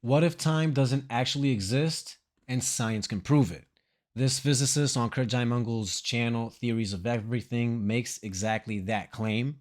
What if time doesn't actually exist and science can prove it? This physicist on Kurt Jaimungal's channel, Theories of Everything, makes exactly that claim.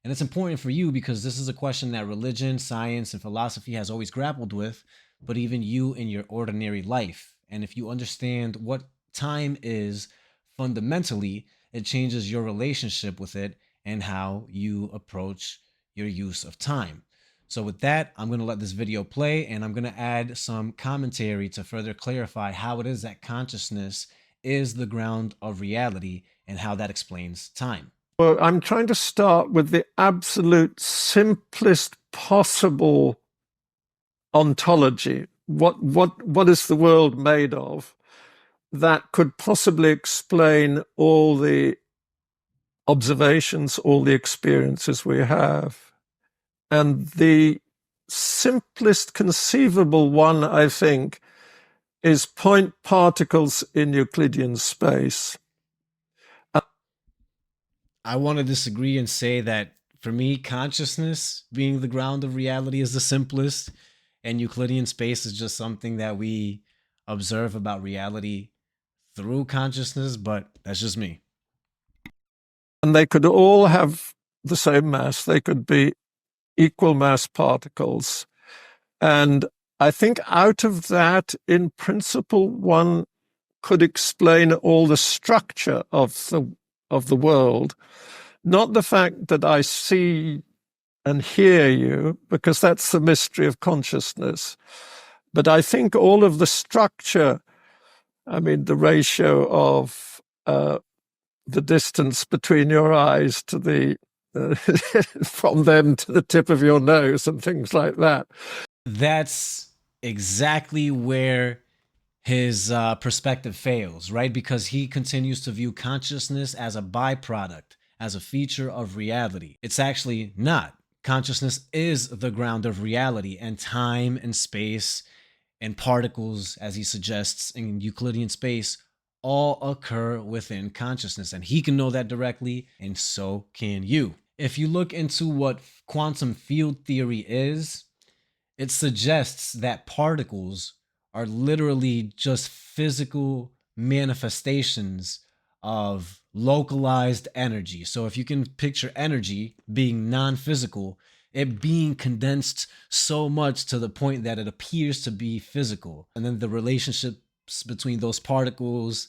And it's important for you because this is a question that religion, science, and philosophy has always grappled with, but even you in your ordinary life. And if you understand what time is fundamentally, it changes your relationship with it and how you approach your use of time. So with that, I'm going to let this video play and I'm going to add some commentary to further clarify how it is that consciousness is the ground of reality and how that explains time. Well, I'm trying to start with the absolute simplest possible ontology. What is the world made of that could possibly explain all the observations, all the experiences we have? And the simplest conceivable one, I think, is point particles in Euclidean space. I want to disagree and say that for me, consciousness being the ground of reality is the simplest, and Euclidean space is just something that we observe about reality through consciousness, but that's just me. And they could all have the same mass. They could be equal mass particles. And I think out of that, in principle, one could explain all the structure of the world. Not the fact that I see and hear you, because that's the mystery of consciousness. But I think all of the structure, I mean, the ratio of the distance between your eyes to the from them to the tip of your nose and things like that. That's exactly where his perspective fails, right? Because he continues to view consciousness as a byproduct, as a feature of reality. It's actually not. Consciousness is the ground of reality, and time and space and particles, as he suggests in Euclidean space, all occur within consciousness. And he can know that directly, and so can you. If you look into what quantum field theory is, it suggests that particles are literally just physical manifestations of localized energy. So if you can picture energy being non-physical, it being condensed so much to the point that it appears to be physical. And then the relationships between those particles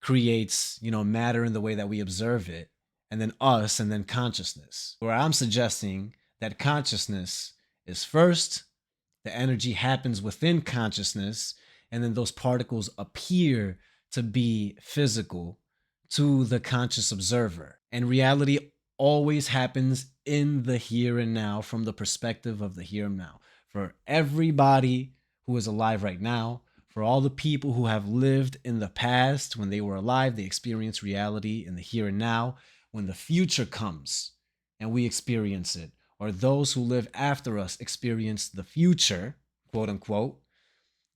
creates, matter in the way that we observe it, and then us, and then consciousness. Where I'm suggesting that consciousness is first, the energy happens within consciousness, and then those particles appear to be physical to the conscious observer. And reality always happens in the here and now from the perspective of the here and now. For everybody who is alive right now, for all the people who have lived in the past, when they were alive, they experience reality in the here and now. When the future comes and we experience it, or those who live after us experience the future, quote unquote,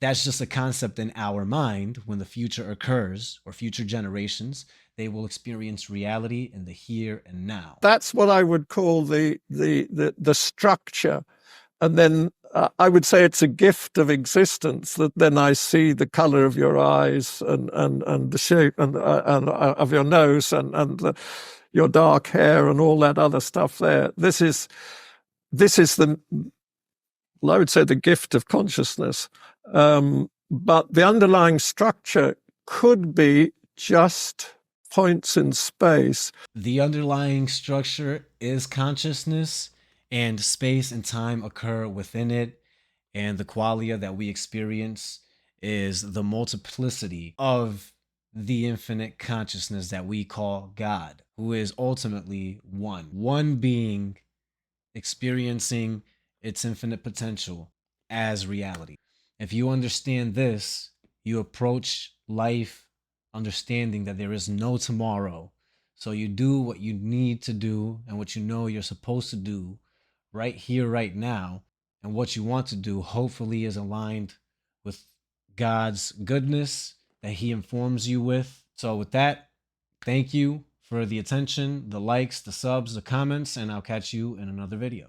that's just a concept in our mind. When the future occurs, or future generations, they will experience reality in the here and now. That's what I would call the structure. And then I would say it's a gift of existence that then I see the color of your eyes and the shape and of your nose and your dark hair and all that other stuff there. This is the, well, I would say the gift of consciousness. But the underlying structure could be just points in space. The underlying structure is consciousness, and space and time occur within it. And the qualia that we experience is the multiplicity of the infinite consciousness that we call God, who is ultimately one being experiencing its infinite potential as reality. If you understand this, you approach life understanding that there is no tomorrow. So you do what you need to do and what you know you're supposed to do right here, right now. And what you want to do, hopefully, is aligned with God's goodness that He informs you with. So, with that, thank you for the attention, the likes, the subs, the comments, and I'll catch you in another video.